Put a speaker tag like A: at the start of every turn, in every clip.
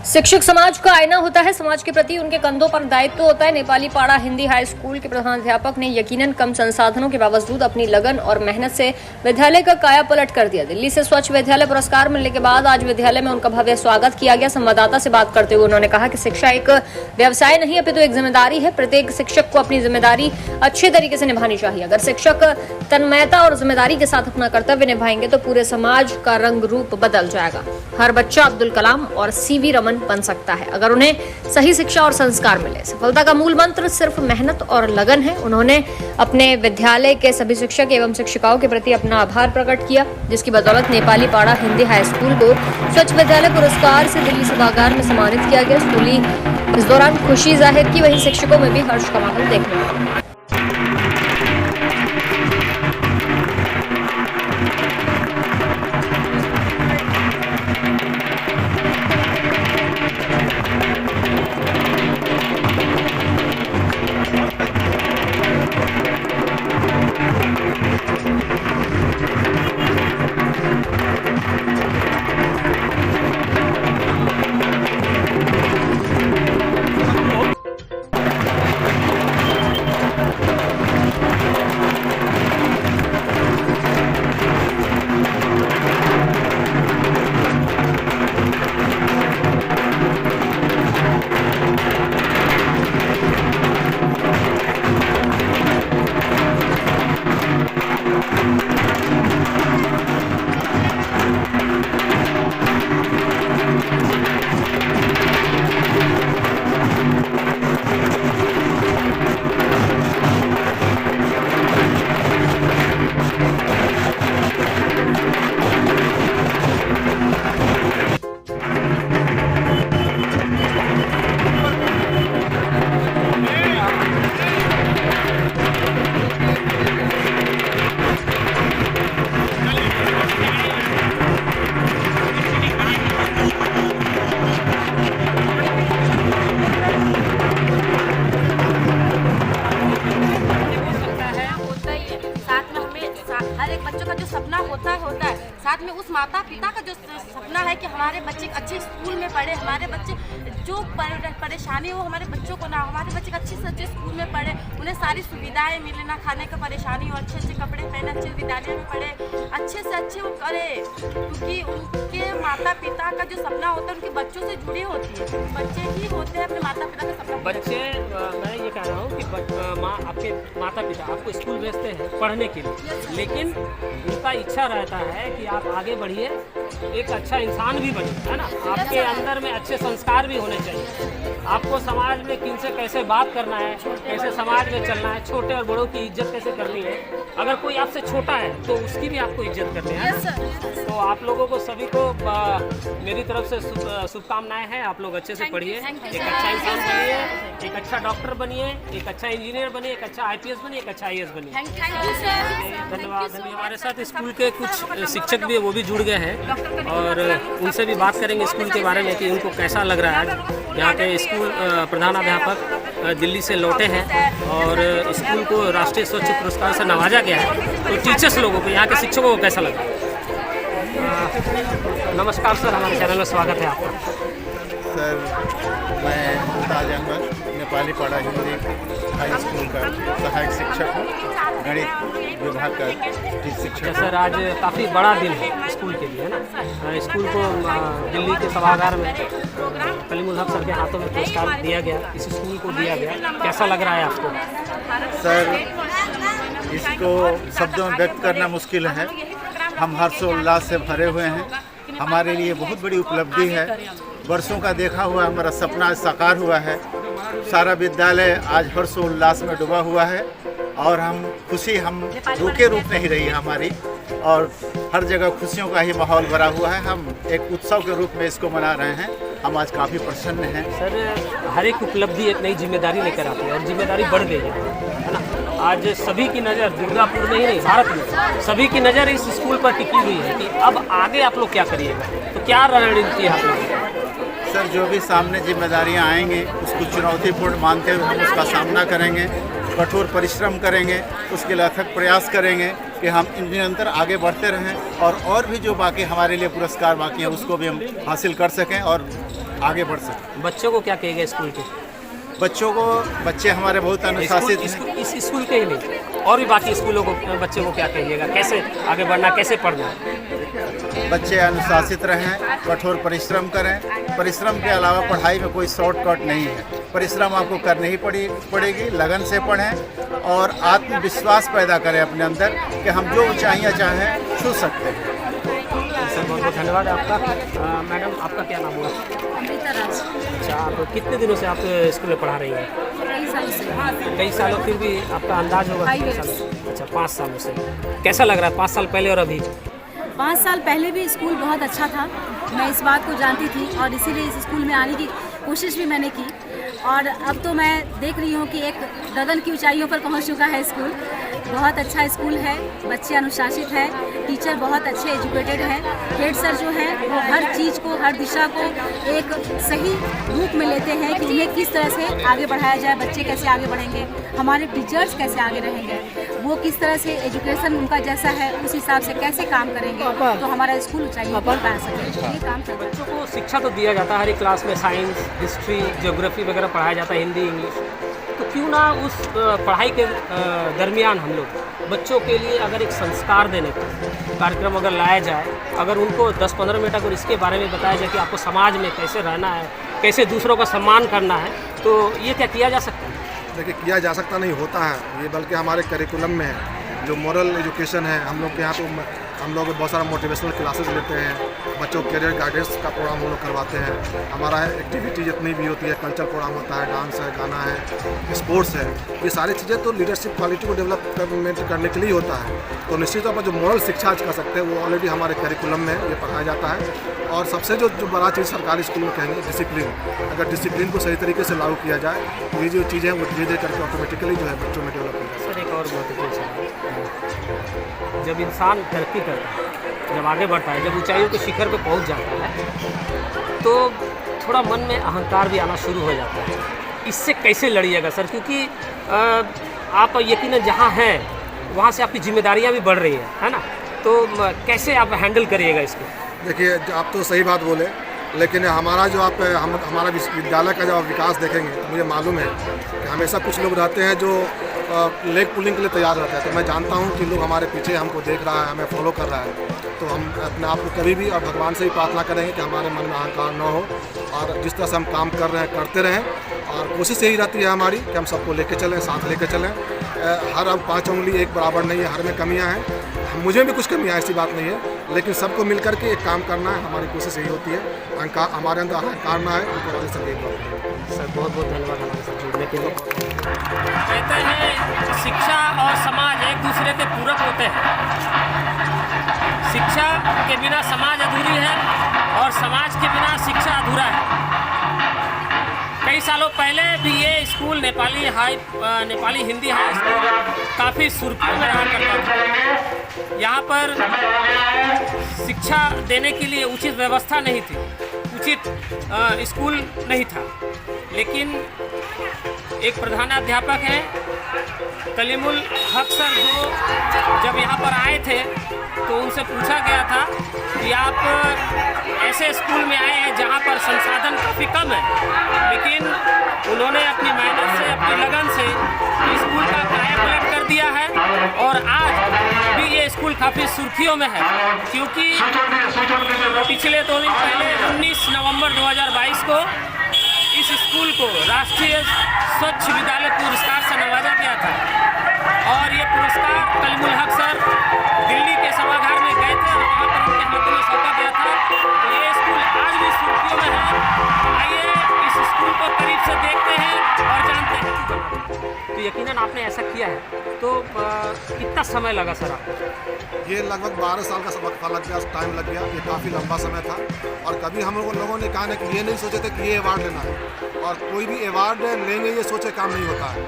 A: शिक्षक समाज का आईना होता है। समाज के प्रति उनके कंधों पर दायित्व होता है। नेपाली पाड़ा हिंदी हाई स्कूल के प्रधानाध्यापक ने यकीनन कम संसाधनों के बावजूद अपनी लगन और मेहनत से विद्यालय का काया पलट कर दिया। दिल्ली से स्वच्छ विद्यालय पुरस्कार मिलने के बाद आज विद्यालय में उनका भव्य स्वागत किया गया। संवाददाता से बात करते हुए उन्होंने कहा कि शिक्षा एक व्यवसाय नहीं अपितु एक जिम्मेदारी है। प्रत्येक शिक्षक को अपनी जिम्मेदारी अच्छे तरीके से निभानी चाहिए। अगर शिक्षक तन्मयता और जिम्मेदारी के साथ अपना कर्तव्य निभाएंगे तो पूरे समाज का रंग रूप बदल जाएगा। हर बच्चा अब्दुल कलाम और सीवी रमन बन सकता है अगर उन्हें सही शिक्षा और संस्कार मिले। सफलता का मूल मंत्र सिर्फ मेहनत और लगन है। उन्होंने अपने विद्यालय के सभी शिक्षक एवं शिक्षिकाओं के प्रति अपना आभार प्रकट किया, जिसकी बदौलत नेपाली पाड़ा हिंदी हाई स्कूल को स्वच्छ विद्यालय पुरस्कार से दिल्ली सभागार में सम्मानित किया गया। स्कूली इस दौरान खुशी जाहिर की, वहीं शिक्षकों में भी हर्ष का माहौल देखने को मिला।
B: हर एक बच्चों का जो सपना होता है साथ में उस माता पिता का जो सपना है कि हमारे बच्चे अच्छे स्कूल में पढ़े, हमारे बच्चे जो परेशानी हो हमारे बच्चों को ना, हमारे बच्चे अच्छे से अच्छे स्कूल में पढ़े, उन्हें सारी सुविधाएं मिले, ना खाने का परेशानी हो, अच्छे अच्छे कपड़े पहने, अच्छे विद्यालय में पढ़े, अच्छे से अच्छे वो करे, क्योंकि उनके माता पिता का जो सपना होता है उनके बच्चों से जुड़ी होती है। बच्चे ही होते हैं अपने माता पिता का सपना।
C: बच्चे मैं ये कह रहा हूँ कि आपके माता पिता आपको स्कूल भेजते हैं पढ़ने के लिए, लेकिन उनका इच्छा रहता है कि आप आगे बढ़िए, एक अच्छा इंसान भी बने, है ना। आपके अंदर में अच्छे संस्कार भी होने चाहिए। आपको समाज में किनसे कैसे बात करना है, कैसे समाज में चलना है, छोटे और बड़ों की इज्जत कैसे करनी है। अगर कोई आपसे छोटा है तो उसकी भी आपको इज्जत करनी है। तो आप लोगों को सभी को मेरी तरफ से शुभकामनाएं हैं। आप लोग अच्छे से पढ़िए, एक अच्छा इंसान बनिए, एक अच्छा डॉक्टर बनिए, एक अच्छा इंजीनियर बनिए, एक अच्छा IPS बनिए, एक अच्छा IAS बनिए। धन्यवाद। हमारे साथ स्कूल के कुछ शिक्षक भी वो भी जुड़ गए हैं और उनसे भी बात करेंगे स्कूल के बारे में कि उनको कैसा लग रहा है। आज यहाँ के स्कूल प्रधानाध्यापक दिल्ली से लौटे हैं और स्कूल को राष्ट्रीय स्वच्छ पुरस्कार से नवाजा गया है। तो टीचर्स लोगों को, यहाँ के शिक्षकों को कैसा लगा? नमस्कार सर, हमारे चैनल में स्वागत है आपका।
D: सर, मैं ताज अहमद नेपाली पाड़ा हिंदी हाई स्कूल का सहायक शिक्षक हूँ, गणित विभाग का शिक्षक।
C: सर, आज काफ़ी बड़ा दिन है स्कूल के लिए, है ना। स्कूल को दिल्ली के सभागार में कलीमुल हक सर के हाथों में पुरस्कार दिया गया, इस स्कूल को दिया गया। कैसा लग रहा है आपको?
D: सर, इसको शब्दों में व्यक्त करना मुश्किल है। हम हर्षोल्लास से भरे हुए हैं। हमारे लिए बहुत बड़ी उपलब्धि है। वर्षों का देखा हुआ हमारा सपना आज साकार हुआ है। सारा विद्यालय आज हर्षोल्लास में डूबा हुआ है और खुशी हम रुके रूप नहीं रही है हमारी, और हर जगह खुशियों का ही माहौल भरा हुआ है। हम एक उत्सव के रूप में इसको मना रहे हैं। हम आज काफ़ी प्रसन्न हैं।
C: सर, हर एक उपलब्धि एक नई जिम्मेदारी लेकर आती है और जिम्मेदारी बढ़ गई है ना। आज सभी की नज़र दुर्गापुर में ही नहीं, भारत में सभी की नज़र इस स्कूल पर टिकी हुई है कि अब आगे आप लोग क्या करिएगा। तो क्या रणनीति है आप लोग?
D: सर, जो भी सामने जिम्मेदारियां आएंगी उसको चुनौतीपूर्ण मानते हुए हम उसका सामना करेंगे, कठोर परिश्रम करेंगे, उसके लिए अथक प्रयास करेंगे कि हम निरंतर आगे बढ़ते रहें और भी जो बाकी हमारे लिए पुरस्कार बाकी हैं उसको भी हम हासिल कर सकें और आगे बढ़ सकें।
C: बच्चों को क्या कहेगा स्कूल के?
D: बच्चे हमारे बहुत अनुशासित हैं।
C: इस स्कूल के ही नहीं, और भी बाकी स्कूलों को बच्चों को क्या कहिएगा, कैसे आगे बढ़ना, कैसे पढ़ना?
D: बच्चे अनुशासित रहें, कठोर परिश्रम करें। परिश्रम के अलावा पढ़ाई में कोई शॉर्टकट नहीं है। परिश्रम आपको करनी ही पड़ेगी। लगन से पढ़ें और आत्मविश्वास पैदा करें अपने अंदर कि हम जो ऊंचाइयां चाहें छू सकते हैं।
C: सर बहुत बहुत धन्यवाद आपका। मैडम आपका क्या नाम हुआ?
E: अमृता राज।
C: अच्छा, आप कितने दिनों से आप स्कूल में पढ़ा रही हैं?
E: कई साल से।
C: कई सालों, फिर भी आपका अंदाज होगा
E: 5
C: कितने
E: years।
C: सालों? अच्छा, 5 सालों से। कैसा लग रहा है 5 साल पहले और अभी?
E: 5 साल पहले भी स्कूल बहुत अच्छा था, मैं इस बात को जानती थी और इसीलिए इस स्कूल में आने की कोशिश भी मैंने की। और अब तो मैं देख रही हूँ कि एक गगन की ऊंचाइयों पर पहुँच चुका है स्कूल। बहुत अच्छा स्कूल है, बच्चे अनुशासित हैं, टीचर बहुत अच्छे एजुकेटेड हैं। हेड सर जो हैं वो हर चीज़ को, हर दिशा को एक सही रूप में लेते हैं कि उन्हें किस तरह से आगे बढ़ाया जाए, बच्चे कैसे आगे बढ़ेंगे, हमारे टीचर्स कैसे आगे रहेंगे, वो किस तरह से एजुकेशन उनका जैसा है उस हिसाब से कैसे काम करेंगे तो हमारा स्कूल ऊंचाइयों पर पा सके। ये काम चल रहा है।
C: बच्चों को शिक्षा तो दिया जाता है, हर एक क्लास में साइंस, हिस्ट्री, ज्योग्राफी वगैरह पढ़ाया जाता है, हिंदी, इंग्लिश। तो क्यों ना उस पढ़ाई के दरमियान हम लोग बच्चों के लिए अगर एक संस्कार देने का कार्यक्रम अगर लाया जाए, अगर उनको 10-15 मिनट अगर इसके बारे में बताया जाए कि आपको समाज में कैसे रहना है, कैसे दूसरों का सम्मान करना है, तो ये क्या किया जा सकता है?
F: देखिए, किया जा सकता नहीं होता है ये, बल्कि हमारे करिकुलम में है। जो मॉरल एजुकेशन है, हम लोग के यहाँ तो हम लोग बहुत सारा मोटिवेशनल क्लासेस लेते हैं, बच्चों को करियर गाइडेंस का प्रोग्राम हम लोग करवाते हैं। हमारा एक्टिविटी जितनी भी होती है, कल्चर प्रोग्राम होता है, डांस है, गाना है, स्पोर्ट्स है, ये सारी चीज़ें तो लीडरशिप क्वालिटी को डेवलपमेंट करने के लिए होता है। तो निश्चित तौर पर जो मॉरल शिक्षा आज कर सकते हैं वो ऑलरेडी हमारे करिकुलम में ये पढ़ाया जाता है। और सबसे जो बड़ा चीज़ सरकारी स्कूल में कहेंगे डिसिप्लिन। अगर डिसिप्लिन को सही तरीके से लागू किया जाए तो ये जो चीज़ें हैं वो धीरे धीरे करके ऑटोमेटिकली जो है बच्चों में डेवलप हो जाए।
C: सर एक और महत्वपूर्ण सवाल, जब इंसान तरक्की करता है, जब आगे बढ़ता है, जब ऊंचाइयों के शिखर पे पहुंच जाता है, तो थोड़ा मन में अहंकार भी आना शुरू हो जाता है। इससे कैसे लड़िएगा सर? क्योंकि आप यकीनन जहां हैं वहां से आपकी जिम्मेदारियां भी बढ़ रही है ना? तो कैसे आप हैंडल करिएगा इसको?
F: देखिए, आप तो सही बात बोले, लेकिन हमारा जो हमारा विद्यालय का जब विकास देखेंगे तो मुझे मालूम है कि हमेशा कुछ लोग रहते हैं जो लेग पुलिंग के लिए तैयार रहता है। तो मैं जानता हूँ कि लोग हमारे पीछे हमको देख रहा है, हमें फॉलो कर रहा है। तो हम अपने आप को कभी भी और भगवान से ही प्रार्थना करेंगे कि हमारे मन में अहंकार न हो और जिस तरह से हम काम कर रहे हैं करते रहें। और कोशिश यही रहती है हमारी कि हम सबको लेके चलें, साथ लेके चलें। हर अब 5 उंगली एक बराबर नहीं है, हर में कमियां हैं, मुझे भी कुछ कमियां, ऐसी बात नहीं है, लेकिन सबको मिल करके एक काम करना है। हमारी कोशिश यही होती है, अहंकार हमारे अंदर अहंकार ना है, उनके वजह से यही
C: सर बहुत बहुत धन्यवाद हमारे साथ जुड़ने के लिए। कहते हैं शिक्षा और समाज एक दूसरे के पूरक होते हैं। शिक्षा के बिना समाज अधूरी है और समाज के बिना शिक्षा अधूरा है। कई सालों पहले भी ये school Nepali Hindi high school काफ़ी सुर्खियों में रहा करता था। यहाँ पर शिक्षा देने के लिए उचित व्यवस्था नहीं थी, उचित स्कूल नहीं था। लेकिन एक प्रधानाध्यापक हैं कलीमुल हक सर, जो जब यहाँ पर आए थे तो उनसे पूछा गया था कि आप ऐसे स्कूल में आए हैं जहाँ पर संसाधन काफ़ी कम है, लेकिन उन्होंने अपनी मेहनत से, अपनी लगन से स्कूल का कायापलट कर दिया है। और आज भी ये स्कूल काफ़ी सुर्खियों में है, क्योंकि पिछले 2 दिन पहले 19 नवंबर 2022 को इस स्कूल को राष्ट्रीय स्वच्छ विद्यालय पुरस्कार से नवाजा गया था। और ये पुरस्कार कलीमुल हक सर दिल्ली के सभागार में गए थे और वहाँ पर उनके हाथों में सौंपा गया था। तो ये स्कूल आज भी सुर्खियों में है। आइए इस स्कूल को करीब से देखते हैं और जानते हैं। तो यकीनन आपने ऐसा किया है, तो कितना समय लगा सर आपको?
F: ये लगभग 12 साल का वक्त लग गया, टाइम लग गया। ये काफ़ी लंबा समय था और कभी हम लोगों ने कहा ना कि ये नहीं सोचे थे कि ये अवार्ड लेना है, और कोई भी अवार्ड लेंगे ये सोचे काम नहीं होता है।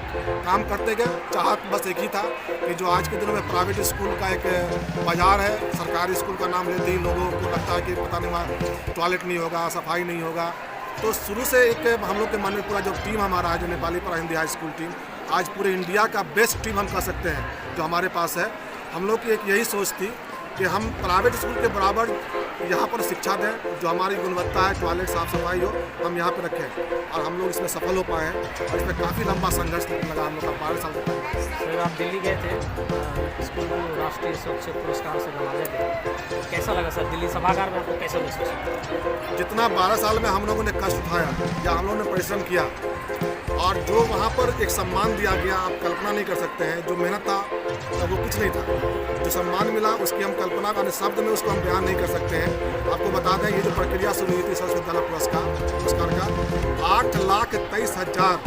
F: काम करते गए, चाहत बस एक ही था कि जो आज के दिनों में प्राइवेट स्कूल का एक बाजार है, सरकारी स्कूल का नाम लेते ही लोगों को लगता है कि पता नहीं वहाँ टॉयलेट नहीं होगा, सफाई नहीं होगा। तो शुरू से एक हम लोग के मन में पूरा जो टीम हमारा है, जो नेपाली पाड़ा हिंदी हाई स्कूल टीम, आज पूरे इंडिया का बेस्ट टीम हम कह सकते हैं जो हमारे पास है। हम लोग की एक यही सोच थी कि हम प्राइवेट स्कूल के बराबर यहाँ पर शिक्षा दें, जो हमारी गुणवत्ता है, टॉयलेट साफ सफाई हो, हम यहाँ पर रखें और हम लोग इसमें सफल हो पाए हैं और इसमें काफ़ी लंबा संघर्ष लगा हम लोग का 12 साल तक।
C: सर आप दिल्ली गए थे, स्कूल को राष्ट्रीय स्वच्छ पुरस्कार से नवाजा गया, तो कैसा लगा सर? दिल्ली सभागार में आपको कैसा महसूस हुआ?
F: जितना 12 साल में हम लोगों ने कष्ट उठाया या हम लोगों ने परिश्रम किया और जो वहाँ पर एक सम्मान दिया गया, आप कल्पना नहीं कर सकते हैं। जो मेहनत था वो कुछ नहीं था, जो सम्मान मिला उसकी हम कल्पना का शब्द में उसको हम बयान नहीं कर सकते हैं। आपको बता दें, ये जो प्रक्रिया शुरू हुई थी सरस्वती विद्यालय पुरस्कार का 8,23,000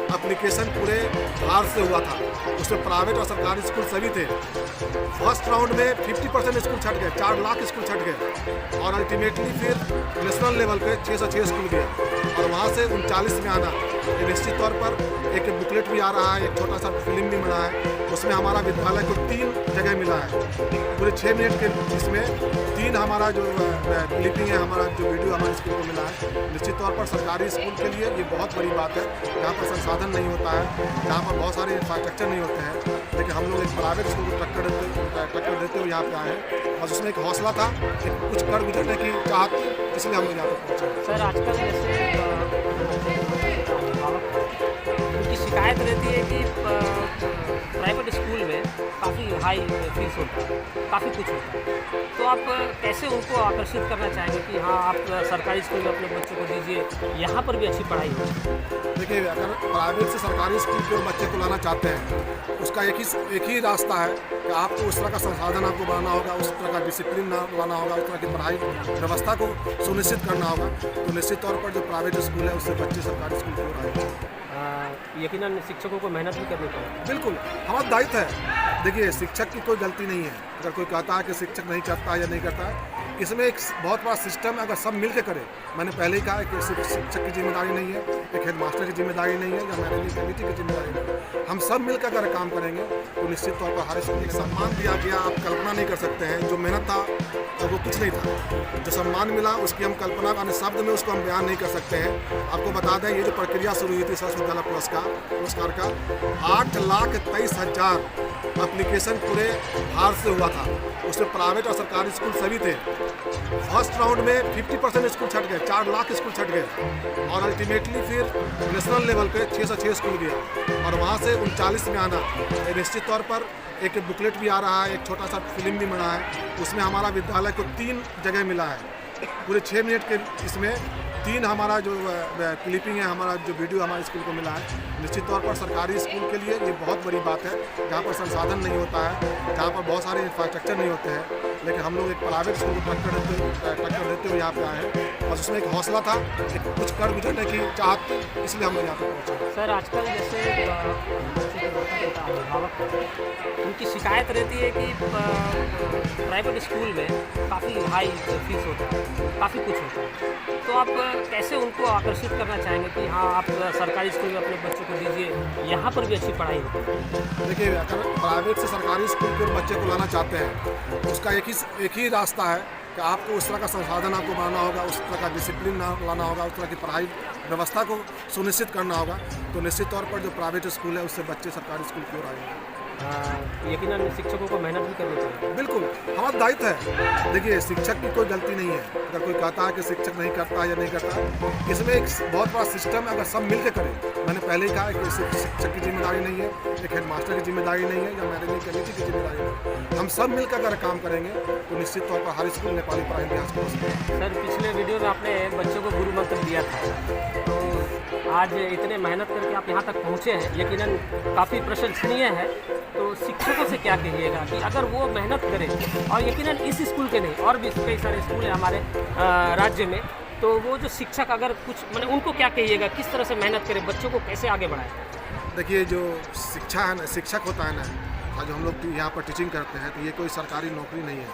F: एप्लीकेशन पूरे भारत से हुआ था। उसमें प्राइवेट और सरकारी स्कूल सभी थे। फर्स्ट राउंड में 50% स्कूल छट गए, 4 लाख स्कूल छट गए और अल्टीमेटली फिर नेशनल लेवल पे 606 स्कूल गए और वहाँ से 39 में आना। निश्चित तौर पर एक बुकलेट भी आ रहा है, एक छोटा सा फिल्म भी बना है, उसमें हमारा विद्यालय को 3 जगह मिला है पूरे 6 मिनट के, जिसमें 3 हमारा जो क्लिपिंग है, हमारा जो वीडियो हमारे स्कूल को मिला है। निश्चित तौर पर सरकारी स्कूल के लिए ये बहुत बड़ी बात है, जहाँ पर संसाधन नहीं होता है, जहाँ पर बहुत सारे इंफ्रास्ट्रक्चर नहीं होते हैं, लेकिन हम लोग एक प्राइवेट स्कूल को टक्कर देते हुए यहाँ पे आए हैं और उसमें एक हौसला था कि कुछ कर गुजरने की चाहत, इसलिए हम लोग यहाँ पर पहुँचे।
C: सर आजकल जैसे उनकी शिकायत रहती है कि प्राइवेट स्कूल में काफ़ी हाई फीस होता है, काफ़ी कुछ होता है, तो आप कैसे उनको आकर्षित करना चाहेंगे कि हाँ आप सरकारी स्कूल में अपने बच्चों को दीजिए, यहाँ पर भी अच्छी पढ़ाई हो?
F: देखिए, अगर प्राइवेट से सरकारी स्कूल के बच्चे को लाना चाहते हैं, उसका एक ही रास्ता है कि आपको उस तरह का संसाधन आपको बनाना होगा, उस तरह का डिसिप्लिन लाना होगा, उस तरह की पढ़ाई व्यवस्था को सुनिश्चित करना होगा। तो निश्चित तौर पर जो प्राइवेट स्कूल है उससे बच्चे सरकारी स्कूल की ओर आएंगे।
C: यकीनन शिक्षकों को मेहनत भी करनी पड़ेगी।
F: बिल्कुल, हमारा दायित्व है। देखिए, शिक्षक की कोई गलती नहीं है। अगर कोई कहता है कि शिक्षक नहीं करता है या नहीं करता है, इसमें एक बहुत बड़ा सिस्टम है। अगर सब मिल के करें, मैंने पहले ही कहा है कि सिर्फ शिक्षक की जिम्मेदारी नहीं है, एक हेडमास्टर की जिम्मेदारी नहीं है या मैनेजमेंट कमेटी की जिम्मेदारी नहीं है। हम सब मिलकर अगर काम करेंगे तो निश्चित तौर पर हर स्कूल को सम्मान दिया गया, आप कल्पना नहीं कर सकते हैं। जो मेहनत था वो कुछ नहीं था, जो सम्मान मिला उसकी हम कल्पना का शब्द में उसको हम बयान नहीं कर सकते हैं। आपको बता दें, ये जो प्रक्रिया शुरू हुई थी सरस्वती विद्यालय पुरस्कार का 8,23,000 एप्लीकेशन पूरे भारत से हुआ था। उसमें प्राइवेट और सरकारी स्कूल सभी थे। फर्स्ट राउंड में 50% स्कूल छट गए, 4 लाख स्कूल छट गए और अल्टीमेटली फिर नेशनल लेवल पे 606 स्कूल गए और वहाँ से 39 में आना। निश्चित तौर पर एक बुकलेट भी आ रहा है, एक छोटा सा फिल्म भी बना है, उसमें हमारा विद्यालय को 3 जगह मिला है पूरे 6 मिनट के, इसमें 3 हमारा जो क्लिपिंग है, हमारा जो वीडियो हमारे स्कूल को मिला है। निश्चित तौर पर सरकारी स्कूल के लिए ये बहुत बड़ी बात है, जहाँ पर संसाधन नहीं होता है, जहाँ पर बहुत सारे इंफ्रास्ट्रक्चर नहीं होते हैं, लेकिन हम लोग एक प्राइवेट स्कूल को टक्कर देते हुए यहाँ पे आए हैं और उसमें एक हौसला था कि कुछ कर गुजरने की चाहत, इसलिए हम लोग यहाँ पर पहुँचे।
C: सर आजकल जैसे अभिभावक उनकी शिकायत रहती है कि प्राइवेट स्कूल में काफ़ी हाई फीस होता है, काफ़ी कुछ होता है, तो आप कैसे उनको आकर्षित करना चाहेंगे कि हाँ आप सरकारी स्कूल में अपने बच्चों को दीजिए, यहाँ पर भी अच्छी पढ़ाई हो?
F: देखिए, अगर प्राइवेट से सरकारी स्कूल के बच्चे को लाना चाहते हैं, उसका एक ही रास्ता है कि आपको उस तरह का संसाधन आपको बनाना होगा, उस तरह का डिसिप्लिन लाना होगा, उस तरह की पढ़ाई व्यवस्था को सुनिश्चित करना होगा। तो निश्चित तौर पर जो प्राइवेट स्कूल है उससे बच्चे सरकारी स्कूल की ओर आएंगे।
C: यकीनन शिक्षकों को मेहनत भी करनी पड़ेगी।
F: बिल्कुल, हमारा दायित्व है। देखिए, शिक्षक की कोई गलती नहीं है। अगर कोई कहता है कि शिक्षक नहीं करता है या नहीं करता है, इसमें एक बहुत बड़ा सिस्टम है। अगर सब मिल के करें, मैंने पहले ही कहा है कि सिर्फ शिक्षक की जिम्मेदारी नहीं है, एक हेडमास्टर की जिम्मेदारी नहीं है या मैनेजमेंट कमेटी की जिम्मेदारी नहीं है। हम सब मिलकर अगर काम करेंगे तो निश्चित तौर पर हर स्कूल नेपाली पढ़ाई इतिहास को।
C: सर पिछले वीडियो में आपने बच्चों को गुरु मंत्र दिया था, तो आज इतने मेहनत करके आप यहाँ तक पहुँचे हैं, यकीनन काफ़ी प्रशंसनीय है। तो शिक्षकों से क्या कहिएगा कि अगर वो मेहनत करें, और यकीनन इस स्कूल के नहीं और भी कई सारे स्कूल हैं हमारे राज्य में, तो वो जो शिक्षक अगर कुछ मतलब उनको क्या कहिएगा, किस तरह से मेहनत करें, बच्चों को कैसे आगे बढ़ाएं?
F: देखिए, जो शिक्षा है ना, शिक्षक होता है ना, और जो हम लोग यहाँ पर टीचिंग करते हैं, तो ये कोई सरकारी नौकरी नहीं है,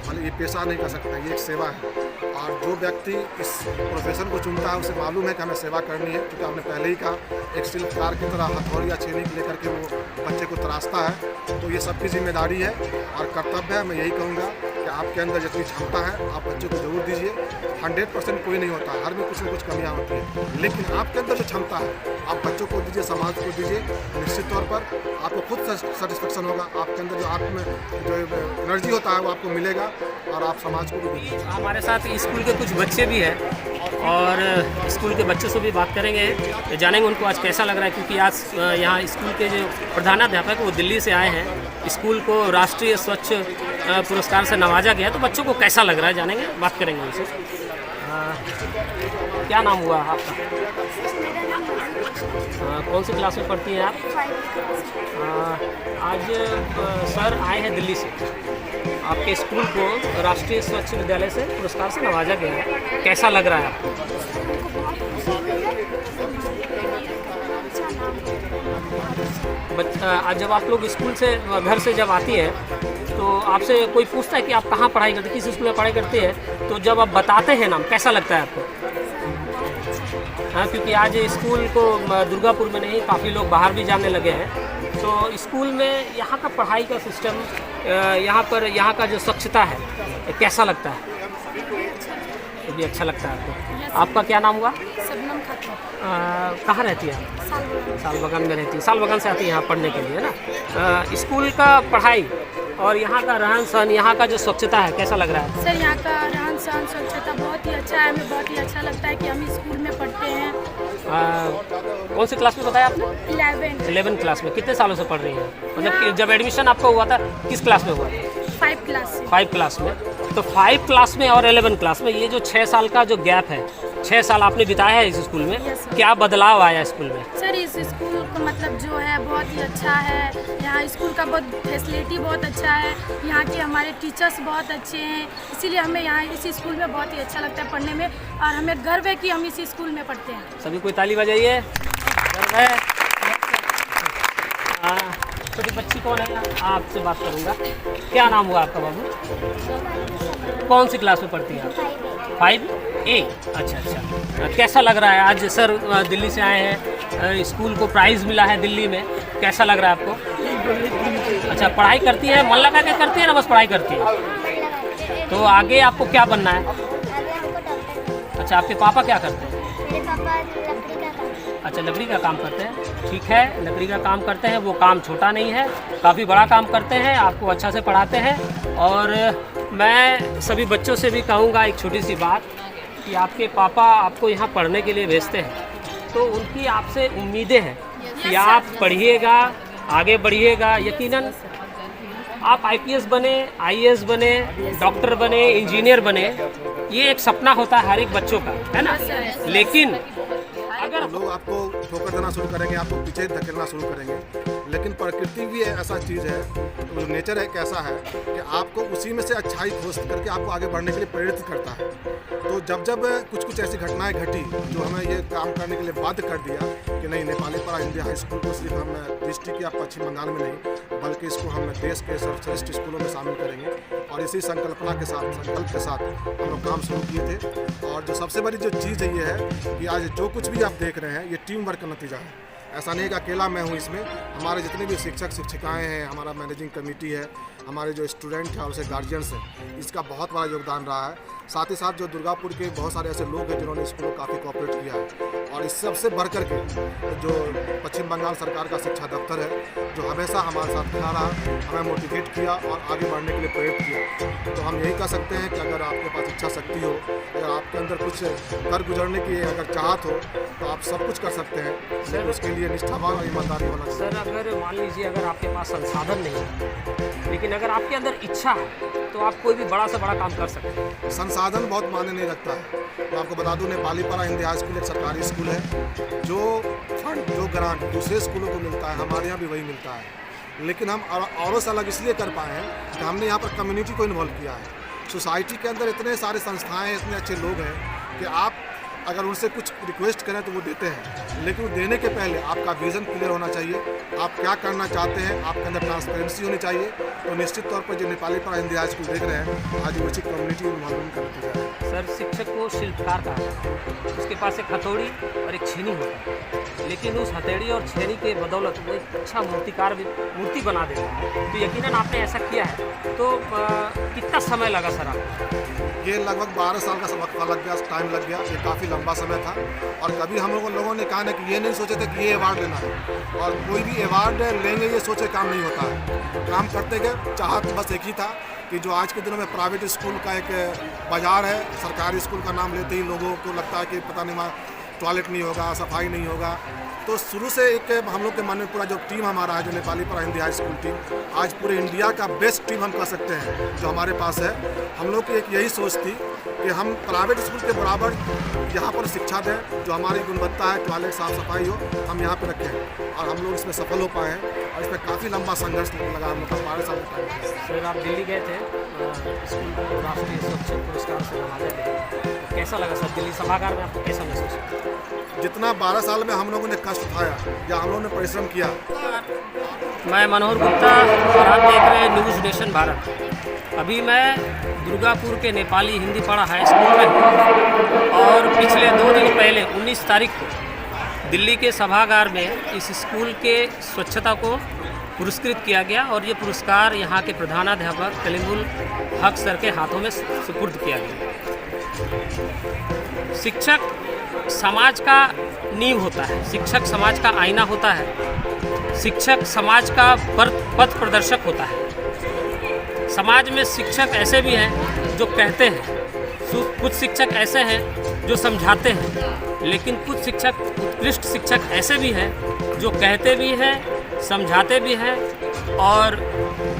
F: मतलब ये पेशा नहीं कर सकता, ये एक सेवा है। और जो व्यक्ति इस प्रोफेशन को चुनता है उसे मालूम है कि हमें सेवा करनी है, क्योंकि हमने पहले ही कहा, एक शिल्पकार की तरह हथौड़ी या छेनी लेकर के वो बच्चे को तराशता है। तो ये सबकी जिम्मेदारी है और कर्तव्य है। मैं यही कहूँगा कि आपके अंदर जितनी क्षमता है आप बच्चों को जरूर दीजिए। 100% कोई नहीं होता, हर में कुछ न कुछ कमियाँ होती हैं, लेकिन आपके अंदर जो क्षमता है आप बच्चों को दीजिए, समाज को दीजिए। निश्चित तौर पर आपको खुद सेटिस्फेक्शन होगा, आपके अंदर जो एनर्जी होता है वो आपको मिलेगा और आप समाज को भी दीजिए।
C: हमारे साथ स्कूल के कुछ बच्चे भी हैं और स्कूल के बच्चों से भी बात करेंगे, जानेंगे उनको आज कैसा लग रहा है, क्योंकि आज यहाँ स्कूल के जो प्रधानाध्यापक वो दिल्ली से आए हैं। स्कूल को राष्ट्रीय स्वच्छ पुरस्कार से नवाजा गया, तो बच्चों को कैसा लग रहा है जानेंगे, बात करेंगे उनसे। क्या नाम हुआ आपका? कौन सी क्लास में पढ़ती हैं आप? आज सर आए हैं दिल्ली से, आपके स्कूल को राष्ट्रीय स्वच्छ विद्यालय से पुरस्कार से नवाजा गया है, कैसा लग रहा है आपको? आज जब आप लोग स्कूल से घर से जब आती हैं तो आपसे कोई पूछता है कि आप कहाँ पढ़ाई करते, किस स्कूल में पढ़ाई करते हैं, तो जब आप बताते हैं नाम कैसा लगता है आपको? हाँ, क्योंकि आज स्कूल को दुर्गापुर में नहीं काफ़ी लोग बाहर भी जाने लगे हैं, तो स्कूल में यहाँ का पढ़ाई का सिस्टम, यहाँ का जो स्वच्छता है कैसा लगता है? ये भी अच्छा लगता है आपको। आपका क्या नाम हुआ?
B: सबनम खातून।
C: कहाँ रहती है आप? सालबगान में रहती है। सालबगान से आती है यहाँ पढ़ने के लिए ना। स्कूल का पढ़ाई और यहाँ का रहन सहन, यहाँ का जो स्वच्छता है कैसा लग रहा है?
G: सर यहाँ का रहन सहन स्वच्छता बहुत ही अच्छा है, हमें बहुत ही अच्छा लगता है कि हम स्कूल में पढ़ते हैं।
C: कौन सी क्लास में बताया आपने?
G: 11
C: क्लास में। कितने सालों से पढ़ रही हैं? मतलब कि जब एडमिशन आपका हुआ था किस क्लास में हुआ था?
G: 5 क्लास।
C: 5 क्लास में। तो 5 क्लास में और 11 क्लास में ये जो 6 साल का जो गैप है, 6 साल आपने बिताया है इस स्कूल में, क्या बदलाव आया स्कूल में?
G: सर इस स्कूल का मतलब जो है बहुत ही अच्छा है, यहाँ स्कूल का बहुत फैसिलिटी बहुत अच्छा है, यहाँ के हमारे टीचर्स बहुत अच्छे हैं, इसीलिए हमें यहाँ इस स्कूल में बहुत ही अच्छा लगता है पढ़ने में और हमें गर्व है कि हम इस स्कूल में पढ़ते हैं।
C: सभी कोई ताली बजाइए, गर्व है। छोटी बच्ची कौन है? आपसे बात करूँगा। क्या नाम हुआ आपका बाबू? कौन सी क्लास में पढ़ती है आप? 5A। अच्छा। कैसा लग रहा है आज सर दिल्ली से आए हैं, स्कूल को प्राइज़ मिला है दिल्ली में, कैसा लग रहा है आपको? अच्छा, पढ़ाई करती है, मन लगा के करती है ना बस पढ़ाई करती है? तो आगे आपको क्या बनना है? अच्छा, आपके पापा क्या करते हैं? अच्छा, लकड़ी का काम करते हैं। ठीक है, लकड़ी का काम करते हैं, वो काम छोटा नहीं है, काफ़ी बड़ा काम करते हैं, आपको अच्छा से पढ़ाते हैं। और मैं सभी बच्चों से भी कहूँगा एक छोटी सी बात कि आपके पापा आपको यहाँ पढ़ने के लिए भेजते हैं, तो उनकी आपसे उम्मीदें हैं कि आप पढ़िएगा, आगे बढ़िएगा। यकीनन आप IPS बने, IAS बने, डॉक्टर बने, इंजीनियर बने, ये एक सपना होता है हर एक बच्चों का, है ना? लेकिन अगर
F: लोग आपको ठोकर देना शुरू करेंगे, आपको पीछे धकेलना शुरू करेंगे, लेकिन प्रकृति भी ऐसा चीज़ है, तो नेचर एक ऐसा है कि आपको उसी में से अच्छाई खोज करके आपको आगे बढ़ने के लिए प्रेरित करता है। तो जब कुछ ऐसी घटनाएं घटी जो हमें ये काम करने के लिए बाध्य कर दिया कि नहीं, नेपाली पारा हिंदी हाई स्कूल को सिर्फ हम डिस्ट्रिक्ट या पश्चिम बंगाल में नहीं बल्कि इसको हम देश के सर्वश्रेष्ठ स्कूलों में शामिल करेंगे, और इसी संकल्प के साथ हम लोग काम शुरू किए थे। और जो सबसे बड़ी जो चीज़ है ये है कि आज जो कुछ भी आप देख रहे हैं ये टीम वर्क का नतीजा है। ऐसा नहीं कि अकेला मैं हूँ इसमें, हमारे जितने भी शिक्षक शिक्षिकाएँ हैं, हमारा मैनेजिंग कमेटी है, हमारे जो स्टूडेंट हैं और उसे गार्जियंस हैं, इसका बहुत बड़ा योगदान रहा है। साथ ही साथ जो दुर्गापुर के बहुत सारे ऐसे लोग हैं जिन्होंने इसको काफ़ी कोऑपरेट किया है। और इस सबसे बढ़ कर के जो पश्चिम बंगाल सरकार का शिक्षा दफ्तर है जो हमेशा हमारे साथ खड़ा रहा, हमें मोटिवेट किया और आगे बढ़ने के लिए प्रेरित किया। तो हम यही कह सकते हैं कि अगर आपके पास इच्छा शक्ति हो, अगर आपके अंदर कुछ कर गुजरने की अगर चाहत हो तो आप सब कुछ कर सकते हैं, लेकिन उसके लिए निष्ठावान और ईमानदारी होना चाहिए।
C: सर, अगर मान लीजिए अगर आपके पास संसाधन नहीं है लेकिन अगर आपके अंदर इच्छा है तो आप कोई भी बड़ा से बड़ा काम कर सकते हैं।
F: संसाधन बहुत मायने नहीं रखता है। मैं आपको बता दूं, नेपाली पारा हिंदी हाई स्कूल एक सरकारी स्कूल है। जो फंड, जो ग्रांट दूसरे स्कूलों को मिलता है, हमारे यहाँ भी वही मिलता है। लेकिन हम औरों से अलग इसलिए कर पाए हैं कि हमने यहाँ पर कम्युनिटी को इन्वॉल्व किया है। सोसाइटी के अंदर इतने सारे संस्थाएँ, इतने अच्छे लोग हैं कि आप अगर उनसे कुछ रिक्वेस्ट करें तो वो देते हैं, लेकिन वो देने के पहले आपका विज़न क्लियर होना चाहिए, आप क्या करना चाहते हैं, आपके अंदर ट्रांसपेरेंसी होनी चाहिए। तो निश्चित तौर पर जो नेपाली पारा हिंदी हाई स्कूल देख रहे हैं, आदिवासी कम्युनिटी इन्वॉल्वमेंट करते हैं।
C: सर, शिक्षक को शिल्पकार कहा जाता है, उसके पास एक हथौड़ी और एक छीनी होता है। लेकिन उस हथेली और छेनी के बदौलत वो एक अच्छा मूर्ति बना देता है। तो यकीनन आपने ऐसा किया है, तो कितना समय लगा सर आपको?
F: ये लगभग 12 साल का वक्त लग गया, टाइम लग गया। ये काफ़ी लंबा समय था और कभी हम लोगों ने कहा ना कि ये नहीं सोचे थे कि ये अवार्ड लेना है, और कोई भी अवार्ड लेंगे ये सोचे काम नहीं होता है। काम करते गए, चाहत बस एक ही था कि जो आज के दिनों में प्राइवेट स्कूल का एक बाजार है, सरकारी स्कूल का नाम लेते ही लोगों को लगता है कि पता नहीं वहाँ टॉयलेट नहीं होगा, सफाई नहीं होगा। तो शुरू से एक हम लोग के मन में पूरा जो टीम हमारा है, जो नेपाली पाड़ा हिंदी हाई स्कूल टीम, आज पूरे इंडिया का बेस्ट टीम हम कह सकते हैं जो हमारे पास है। हम लोग की एक यही सोच थी कि हम प्राइवेट स्कूल के बराबर यहाँ पर शिक्षा दें, जो हमारी गुणवत्ता है, टॉयलेट साफ सफाई हो, हम यहाँ पर रखें, और हम लोग इसमें सफल हो पाए हैं। और इसमें काफ़ी लंबा संघर्ष लगा, मतलब 12 साल का।
C: सर आप दिल्ली गए थे, स्कूल को राष्ट्रीय स्वच्छ पुरस्कार से नवाजा गया, कैसा लगा सर? दिल्ली सभागार में आपको कैसा महसूस हुआ?
F: जितना 12 साल में हम लोगों ने कष्ट उठाया या हम लोगों ने परिश्रम किया।
C: मैं मनोहर गुप्ता और आप देख रहे हैं न्यूज़ नेशन भारत। अभी मैं दुर्गापुर के नेपाली हिंदी पाड़ा हाई स्कूल में हूँ, और पिछले 2 दिन पहले 19 तारीख को दिल्ली के सभागार में इस स्कूल के स्वच्छता को पुरस्कृत किया गया, और ये पुरस्कार यहाँ के प्रधानाध्यापक कलीमुल हक सर के हाथों में सुपुर्द किया गया। शिक्षक समाज का नींव होता है, शिक्षक समाज का आईना होता है, शिक्षक समाज का पथ प्रदर्शक होता है। समाज में शिक्षक ऐसे भी हैं जो कहते हैं, कुछ शिक्षक ऐसे हैं जो समझाते हैं, लेकिन कुछ शिक्षक, उत्कृष्ट शिक्षक ऐसे भी हैं जो कहते भी हैं, समझाते भी हैं और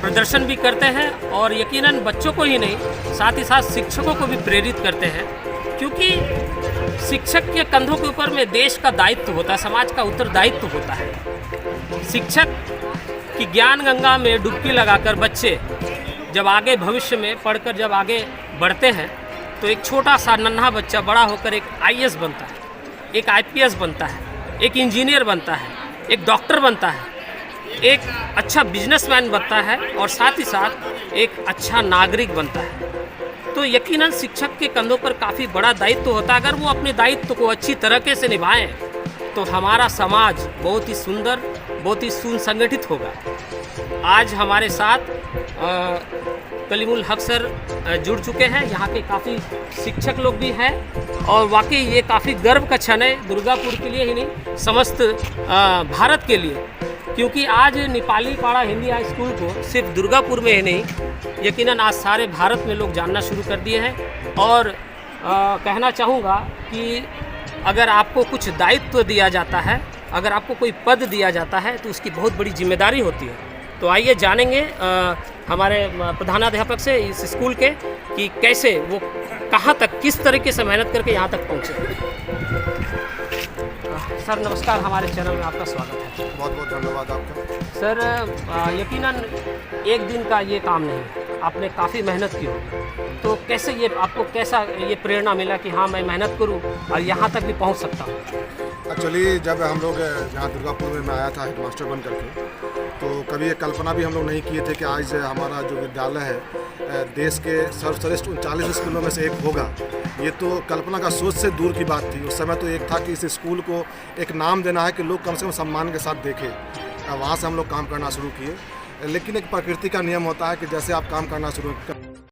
C: प्रदर्शन भी करते हैं, और यकीनन बच्चों को ही नहीं, साथ ही साथ शिक्षकों को भी प्रेरित करते हैं, क्योंकि शिक्षक के कंधों के ऊपर में देश का दायित्व होता है, समाज का उत्तरदायित्व होता है। शिक्षक की ज्ञान गंगा में डुबकी लगाकर बच्चे जब आगे भविष्य में पढ़कर जब आगे बढ़ते हैं, तो एक छोटा सा नन्हा बच्चा बड़ा होकर एक IAS बनता है, एक IPS बनता है, एक इंजीनियर बनता है, एक डॉक्टर बनता है, एक अच्छा बिजनेसमैन बनता है, और साथ ही साथ एक अच्छा नागरिक बनता है। तो यकीनन शिक्षक के कंधों पर काफ़ी बड़ा दायित्व होता है। अगर वो अपने दायित्व को अच्छी तरीके से निभाएं तो हमारा समाज बहुत ही सुंदर, बहुत ही सुसंगठित होगा। आज हमारे साथ कलीमुल हक सर जुड़ चुके हैं, यहाँ के काफ़ी शिक्षक लोग भी हैं, और वाकई ये काफ़ी गर्व का क्षण है दुर्गापुर के लिए ही नहीं, समस्त भारत के लिए, क्योंकि आज नेपाली पाड़ा हिंदी हाई स्कूल को सिर्फ दुर्गापुर में ही नहीं, यकीनन आज सारे भारत में लोग जानना शुरू कर दिए हैं। और कहना चाहूँगा कि अगर आपको कुछ दायित्व दिया जाता है, अगर आपको कोई पद दिया जाता है, तो उसकी बहुत बड़ी जिम्मेदारी होती है। तो आइए जानेंगे हमारे प्रधानाध्यापक से इस स्कूल के कि कैसे वो कहाँ तक, किस तरीके से मेहनत करके यहाँ तक पहुँचे। सर नमस्कार, हमारे चैनल में आपका स्वागत है।
F: बहुत बहुत धन्यवाद आपका।
C: सर यकीनन एक दिन का ये काम नहीं, आपने काफ़ी मेहनत की होगी, तो कैसे ये आपको कैसा ये प्रेरणा मिला कि हाँ मैं मेहनत करूँ और यहाँ तक भी पहुँच सकता हूँ?
F: एक्चुअली जब हम लोग यहाँ दुर्गापुर में मैं आया था हेडमास्टर बन करके, तो कभी ये कल्पना भी हम लोग नहीं किए थे कि आज हमारा जो विद्यालय है देश के सर्वश्रेष्ठ 39 स्कूलों में से एक होगा। ये तो कल्पना का सोच से दूर की बात थी। उस समय तो एक था कि इस स्कूल को एक नाम देना है कि लोग कम से कम सम्मान के साथ देखें। वहाँ से हम लोग काम करना शुरू किए, लेकिन एक प्रकृति का नियम होता है कि जैसे आप काम करना शुरू